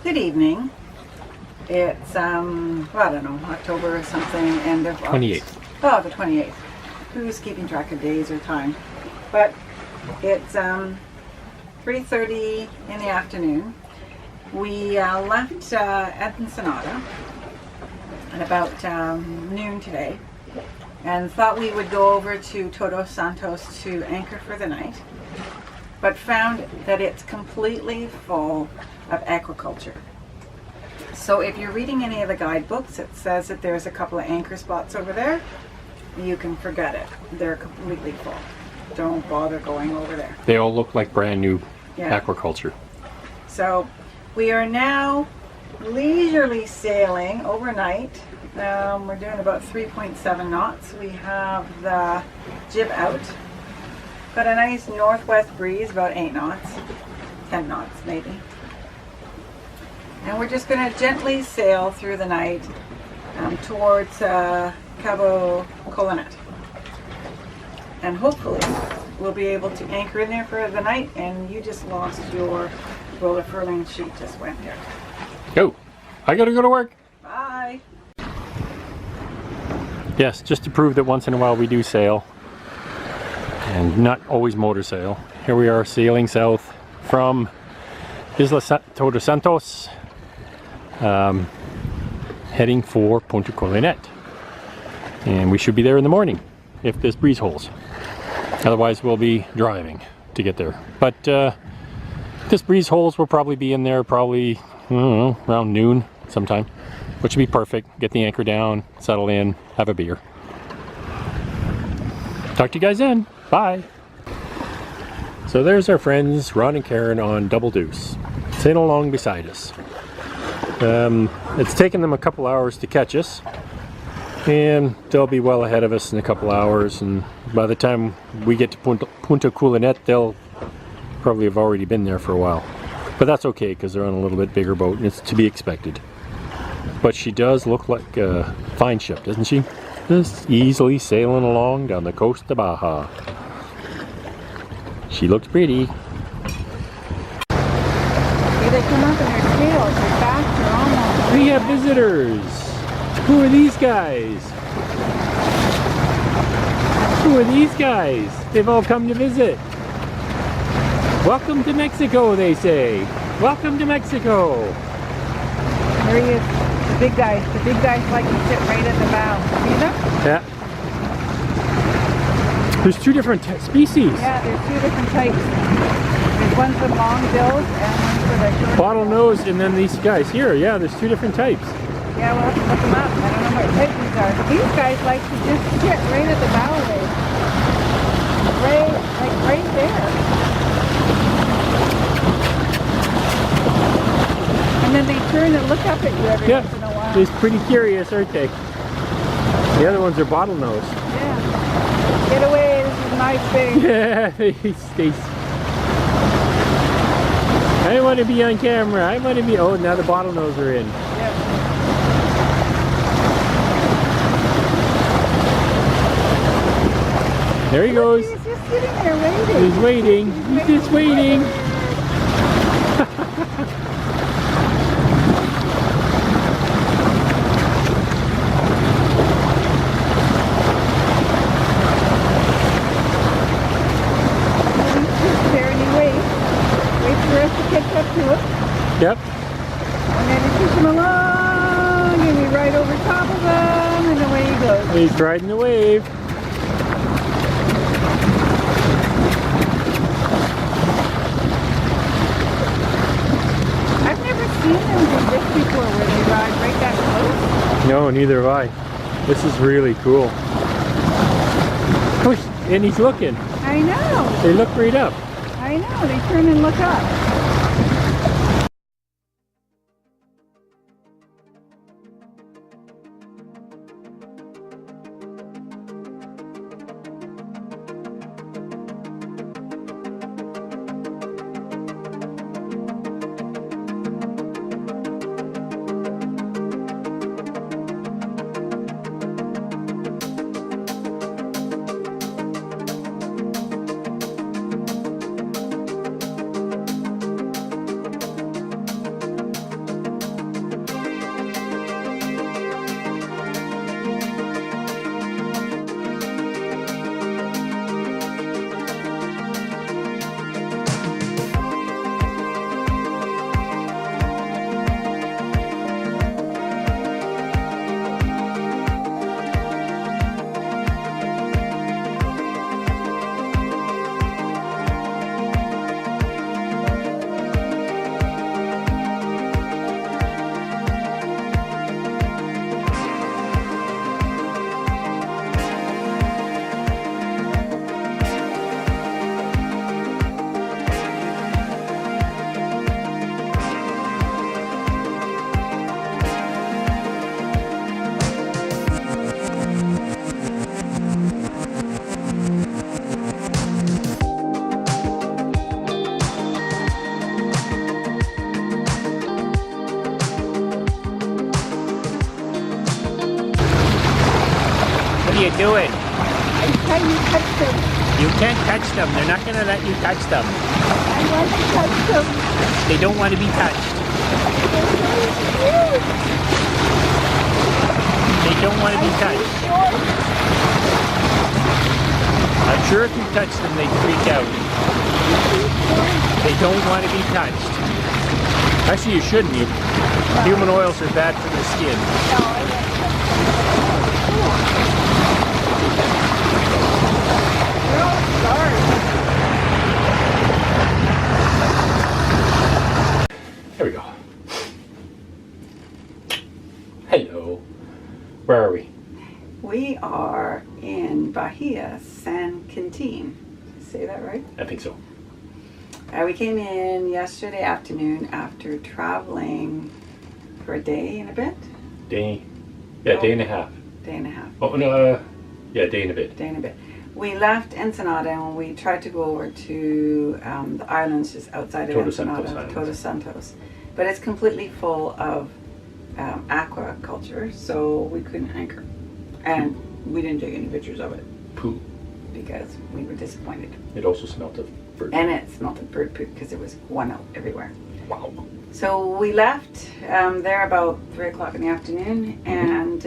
Good evening. It's, well, I don't know, October or something, end of 28th. Oh, the 28th. Who's keeping track of days or time? But it's 3:30 in the afternoon. We left Ensenada at about noon today and thought we would go over to Todos Santos to anchor for the night, but found that it's completely full of aquaculture. So if you're reading any of the guidebooks, it says that there's a couple of anchor spots over there. You can forget it. They're completely full. Don't bother going over there. They all look like brand new Yeah. aquaculture. So we are now leisurely sailing overnight. We're doing about 3.7 knots. We have the jib out. Got a nice northwest breeze, about 8 knots, 10 knots maybe. And we're just going to gently sail through the night towards Cabo Colonet. And hopefully we'll be able to anchor in there for the night. And you just lost your roller furling sheet, just went there. Go! I gotta go to work! Bye! Yes, just to prove that once in a while we do sail. And not always motor sail. Here we are sailing south from Todos Santos. Heading for Punta Colonet. And we should be there in the morning if this breeze holds. Otherwise we'll be driving to get there. But if this breeze holds, we'll probably be in there probably, I don't know, around noon sometime. Which would be perfect. Get the anchor down, settle in, have a beer. Talk to you guys then. Bye. So there's our friends Ron and Karen on Double Deuce, sailing along beside us. It's taken them a couple hours to catch us, and they'll be well ahead of us in a couple hours, and by the time we get to Punta Colonet, they'll probably have already been there for a while. But that's okay, because they're on a little bit bigger boat, and it's to be expected. But she does look like a fine ship, doesn't she? Just easily sailing along down the coast of Baja. She looks pretty. They come up in their tails, their backs are almost... We have visitors! Who are these guys? Who are these guys? They've all come to visit. Welcome to Mexico, they say. Welcome to Mexico. There he is, the big guys. The big guys like to sit right at the bow. See them? Yeah. There's two different species. Yeah, there's two different types. There's ones with long bills and ones with a short... Bottlenose and then these guys here. Yeah, there's two different types. Yeah, we'll have to look them up. I don't know what type these are. But these guys like to just sit right at the bow way. Right there. And then they turn and look up at you every once in a while. They're pretty curious, aren't they? The other ones are bottlenose. Yeah. Get away, this is my space. Yeah, they I want to be on camera. I want to be... Oh, now the bottlenose are in. Yeah. There he goes. He's just sitting there waiting. He's waiting. He's just waiting. Yep. And then he push him along, and we ride over top of him, and away he goes. He's riding the wave. I've never seen them do this before, where they ride right that close. No, neither have I. This is really cool. Push, and he's looking. I know. They look right up. I know. They turn and look up. are you doing? I'm trying to touch them. You can't touch them. They're not going to let you touch them. I want to touch them. They don't want to be touched. They're very cute. They don't want to be I'm touched. too short. I'm sure if you touch them, they'd freak out. They don't want to be touched. Actually, you shouldn't. Human oils are bad for the skin. No, I want to touch them. They're all scarred. There we go. Hello. Where are we? We are in Bahia, San Quintin. Say that right? I think so. We came in yesterday afternoon after traveling for a day and a bit. Day and a half. Day and a half. Oh no, yeah, day and a bit. Day and a bit. We left Ensenada and we tried to go over to the islands just outside of Todos Ensenada, Santos Todos Santos. But it's completely full of aquaculture, so we couldn't anchor. And we didn't take any pictures of it Poo. because we were disappointed. It also smelled of bird. And it smelled of bird poop because there was one out everywhere. Wow. So we left there about 3 o'clock in the afternoon and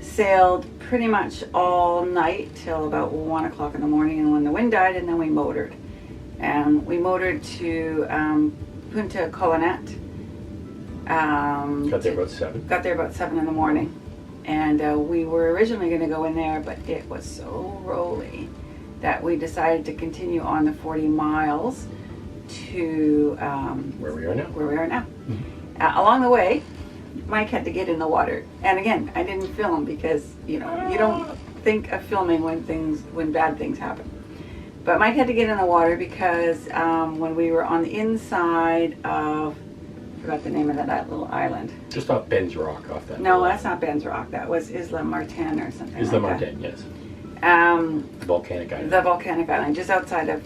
sailed pretty much all night till about 1 o'clock in the morning, and when the wind died, and then we motored. And we motored to Punta Colonet. Got there about 7. Got there about 7 in the morning. And we were originally going to go in there, but it was so rolly that we decided to continue on the 40 miles to Where we are now. Along the way, Mike had to get in the water. And again, I didn't film because, you know, you don't think of filming when bad things happen. But Mike had to get in the water because when we were on the inside of, I forgot the name of that little island. Just off Ben's Rock, off that. No, that's not Ben's Rock. That was Isla Martin or something. Isla like Martin, yes. that. The volcanic island. The volcanic island, just outside of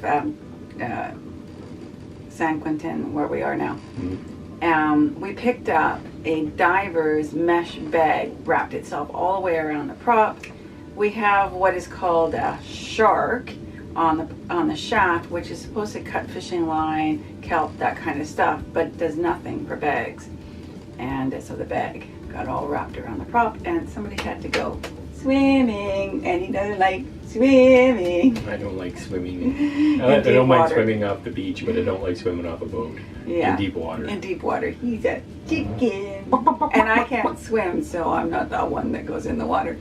San Quintin, where we are now. We picked up a diver's mesh bag, wrapped itself all the way around the prop. We have what is called a shark on the shaft, which is supposed to cut fishing line, kelp, that kind of stuff, but does nothing for bags. And so the bag got all wrapped around the prop, and somebody had to go swimming, and he doesn't like swimming. I don't like swimming. I don't mind swimming off the beach, but I don't like swimming off a boat. Yeah. In deep water. In deep water. He's a chicken. And I can't swim, so I'm not the one that goes in the water.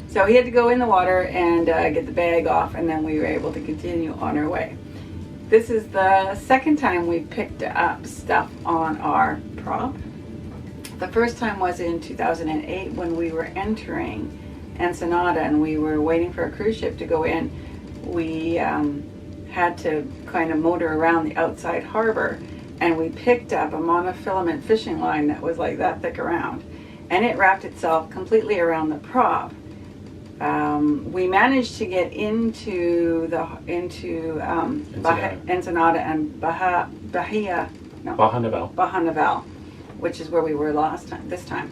So he had to go in the water and get the bag off, and then we were able to continue on our way. This is the second time we picked up stuff on our prop. The first time was in 2008 when we were entering Ensenada and we were waiting for a cruise ship to go in. We had to kind of motor around the outside harbor, and we picked up a monofilament fishing line that was like that thick around, and it wrapped itself completely around the prop. We managed to get into Ensenada and Bahia, Baja Naval, which is where we were this time.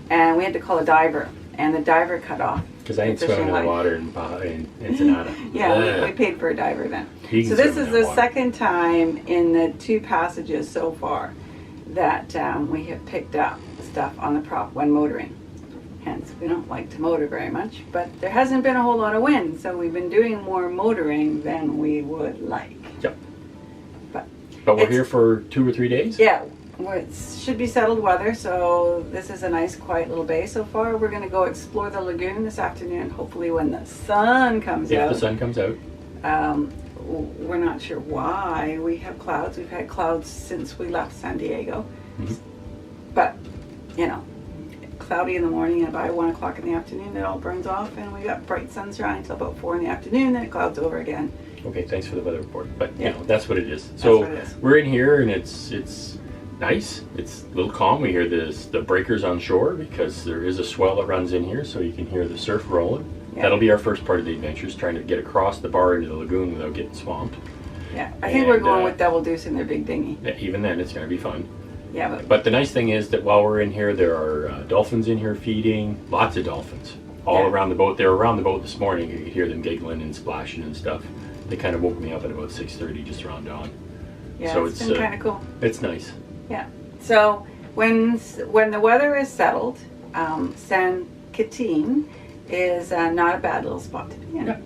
And we had to call a diver, and the diver cut off. Because I ain't swimming in the water in Ensenada. Yeah, we paid for a diver then. So this is the second time in the 2 passages so far that we have picked up stuff on the prop when motoring. Hence, we don't like to motor very much, but there hasn't been a whole lot of wind, so we've been doing more motoring than we would like. Yep. But we're here for 2 or 3 days? Yeah, it should be settled weather, so this is a nice quiet little bay so far. We're going to go explore the lagoon this afternoon, hopefully when the sun comes out. If the sun comes out. We're not sure why we have clouds. We've had clouds since we left San Diego. But, you know, cloudy in the morning, and by 1 o'clock in the afternoon it all burns off, and we got bright sunshine until about 4 in the afternoon, then it clouds over again. Okay, thanks for the weather report. But yeah, you know, that's what it is. That's So what it is. We're in here, and it's nice. It's a little calm. We hear the breakers on shore because there is a swell that runs in here, so you can hear the surf rolling. Yeah. That'll be our first part of the adventure, is trying to get across the bar into the lagoon without getting swamped. Yeah, I think we're going with double deuce in their big dinghy. Yeah, even then, it's going to be fun. Yeah, but the nice thing is that while we're in here, there are dolphins in here feeding. Lots of dolphins. all Yeah. around the boat. They were around the boat this morning. You could hear them giggling and splashing and stuff. They kind of woke me up at about 6:30, just around dawn. Yeah, So it's been kind of cool. It's nice. Yeah. So when the weather is settled, San Quintin is not a bad little spot to be in. Yeah.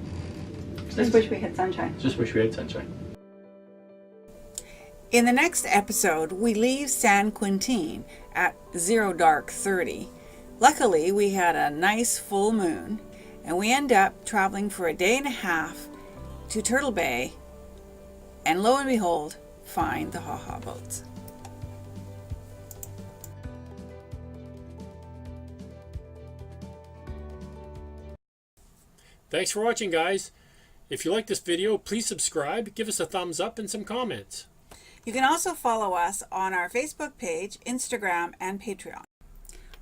Just wish we had sunshine. Just wish we had sunshine. In the next episode, we leave San Quintin at 0:30. Luckily, we had a nice full moon, and we end up traveling for a day and a half to Turtle Bay, and lo and behold, find the ha-ha boats. Thanks for watching, guys. If you like this video, please subscribe, give us a thumbs up and some comments. You can also follow us on our Facebook page, Instagram, and Patreon.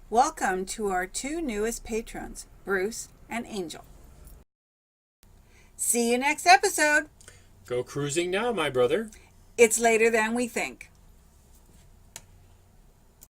Welcome to our 2 newest patrons, Bruce and Angel. See you next episode. Go cruising now, my brother. It's later than we think.